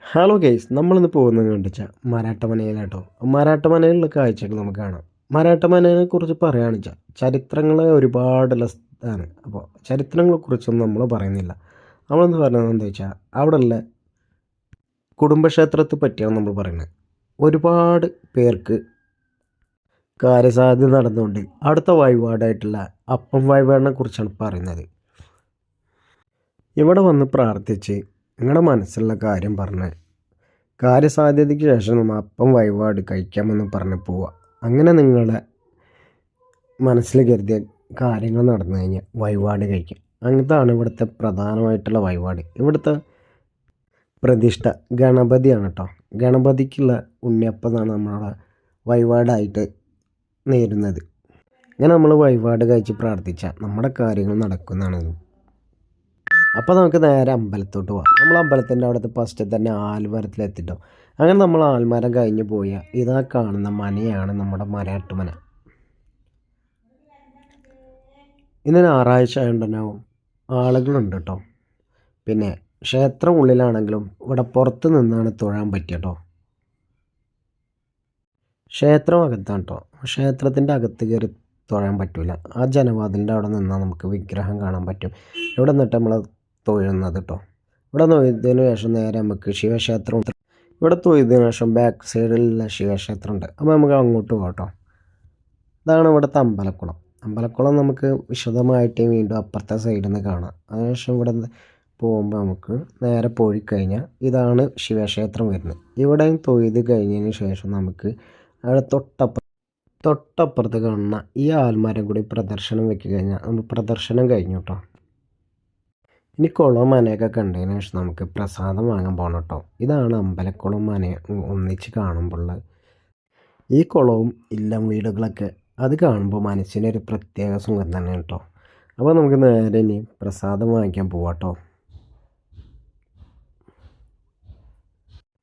Hello guys, നമ്മളിന്ന് പോകുന്നത് കണ്ടിച്ചാൽ മരാട്ടമനയിലാട്ടോ. മരാട്ടമനയിലുള്ള കാഴ്ചകൾ നമുക്ക് കാണാം. മരാട്ടമനയെ കുറിച്ച് പറയുകയാണെന്ന് വെച്ചാൽ ചരിത്രങ്ങൾ ഒരുപാടുള്ള സ്ഥലമാണ്. അപ്പോൾ ചരിത്രങ്ങളെക്കുറിച്ചൊന്നും നമ്മൾ പറയുന്നില്ല. നമ്മളെന്ന് പറയുന്നത് എന്താ വെച്ചാൽ അവിടെയുള്ള കുടുംബക്ഷേത്രത്തെ പറ്റിയാണ് നമ്മൾ പറയുന്നത്. ഒരുപാട് പേർക്ക് കാര്യസാധ്യത നടന്നുകൊണ്ട് അടുത്ത വഴിപാടായിട്ടുള്ള അപ്പം വഴിപാടിനെ കുറിച്ചാണ് പറയുന്നത്. ഇവിടെ വന്ന് പ്രാർത്ഥിച്ച് നിങ്ങളുടെ മനസ്സിലുള്ള കാര്യം പറഞ്ഞ് കാര്യസാധ്യതയ്ക്ക് ശേഷം നമ്മൾ അപ്പം വഴിപാട് കഴിക്കാമെന്ന് പറഞ്ഞ് പോവുക. അങ്ങനെ നിങ്ങളുടെ മനസ്സിൽ കരുതിയ കാര്യങ്ങൾ നടന്നു കഴിഞ്ഞാൽ വഴിപാട് കഴിക്കും. അങ്ങനത്താണ് ഇവിടുത്തെ പ്രധാനമായിട്ടുള്ള വഴിപാട്. ഇവിടുത്തെ പ്രതിഷ്ഠ ഗണപതിയാണ് കേട്ടോ. ഗണപതിക്കുള്ള ഉണ്ണിയപ്പമാണ് നമ്മളവിടെ വഴിപാടായിട്ട് നേരുന്നത്. ഇങ്ങനെ നമ്മൾ വഴിപാട് കഴിച്ച് പ്രാർത്ഥിച്ചാൽ നമ്മുടെ കാര്യങ്ങൾ നടക്കുന്നതാണ്. അപ്പോൾ നമുക്ക് നേരെ അമ്പലത്തോട്ട് പോകാം. നമ്മൾ അമ്പലത്തിൻ്റെ അവിടുത്തെ ഫസ്റ്റ് തന്നെ ആൽമരത്തിലെത്തിട്ടോ. അങ്ങനെ നമ്മൾ ആൽമരം കഴിഞ്ഞ് പോയാൽ ഇതാ കാണുന്ന മനയാണ് നമ്മുടെ മരയാട്ടുമന. ഇന്ന് ഞായറാഴ്ച ആയതുകൊണ്ടാവും ആളുകളുണ്ട് കേട്ടോ. പിന്നെ ക്ഷേത്രം ഉള്ളിലാണെങ്കിലും ഇവിടെ പുറത്ത് നിന്നാണ് തൊഴാൻ പറ്റുക കേട്ടോ. ക്ഷേത്രം അകത്താണ് കേട്ടോ. ക്ഷേത്രത്തിൻ്റെ അകത്ത് കയറി തൊഴാൻ പറ്റില്ല. ആ ജനവാതിലിൻ്റെ അവിടെ നിന്നാൽ നമുക്ക് വിഗ്രഹം കാണാൻ പറ്റും. ഇവിടെ നിന്നിട്ട് നമ്മൾ തൊഴുന്നത് കേട്ടോ. ഇവിടെ തൊഴുതിന് ശേഷം നേരെ നമുക്ക് ശിവക്ഷേത്രം, ഇവിടെ തൊഴുതിന് ശേഷം ബാക്ക് സൈഡിലുള്ള ശിവക്ഷേത്രം ഉണ്ട്. അപ്പോൾ നമുക്ക് അങ്ങോട്ട് പോകാം കേട്ടോ. ഇതാണ് ഇവിടുത്തെ അമ്പലക്കുളം. അമ്പലക്കുളം നമുക്ക് വിശദമായിട്ട് വീണ്ടും അപ്പുറത്തെ സൈഡിൽ നിന്ന് കാണാം. അതിനുശേഷം ഇവിടെ പോകുമ്പോൾ നമുക്ക് നേരെ പോയി കഴിഞ്ഞാൽ ഇതാണ് ശിവക്ഷേത്രം വരുന്നത്. ഇവിടെയും തൊഴുത് കഴിഞ്ഞതിന് ശേഷം നമുക്ക് അവിടെ തൊട്ടപ്പുറത്ത് കാണുന്ന ഈ ആൽമരം കൂടി പ്രദർശനം വെച്ച് കഴിഞ്ഞാൽ നമ്മൾ പ്രദർശനം കഴിഞ്ഞു കേട്ടോ. ഇനി കുളവും മനയൊക്കെ കണ്ടതിന് ശേഷം നമുക്ക് പ്രസാദം വാങ്ങാൻ പോകണം കേട്ടോ. ഇതാണ് അമ്പലക്കുളം മന ഒന്നിച്ച് കാണുമ്പോൾ ഈ കുളവും ഇല്ലം വീടുകളൊക്കെ അത് കാണുമ്പോൾ മനസ്സിനൊരു പ്രത്യേക സുഖം തന്നെ കേട്ടോ. അപ്പോൾ നമുക്ക് നേരെ ഇനി പ്രസാദം വാങ്ങിക്കാൻ പോവാം കേട്ടോ.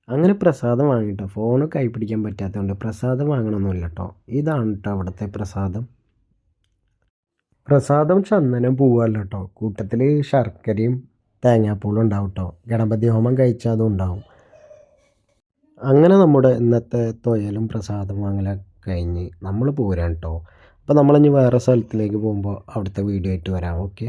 അങ്ങനെ പ്രസാദം വാങ്ങിട്ടോ. ഫോണ് കൈ പിടിക്കാൻ പറ്റാത്തതുകൊണ്ട് പ്രസാദം വാങ്ങണമെന്നില്ല കേട്ടോ. ഇതാണ് കേട്ടോ അവിടുത്തെ പ്രസാദം. പ്രസാദം ചന്ദനം പൂവല്ല കേട്ടോ. കൂട്ടത്തിൽ ശർക്കരയും തേങ്ങാപ്പൂളും ഉണ്ടാവും കേട്ടോ. ഗണപതി ഹോമം കഴിച്ചാൽ അതും ഉണ്ടാവും. അങ്ങനെ നമ്മുടെ ഇന്നത്തെ തൊയലും പ്രസാദം വാങ്ങലൊക്കെ കഴിഞ്ഞ് നമ്മൾ പോരാൻ കേട്ടോ. അപ്പോൾ നമ്മളിനി വേറെ സ്ഥലത്തിലേക്ക് പോകുമ്പോൾ അവിടുത്തെ വീഡിയോ ആയിട്ട് വരാം. ഓക്കെ.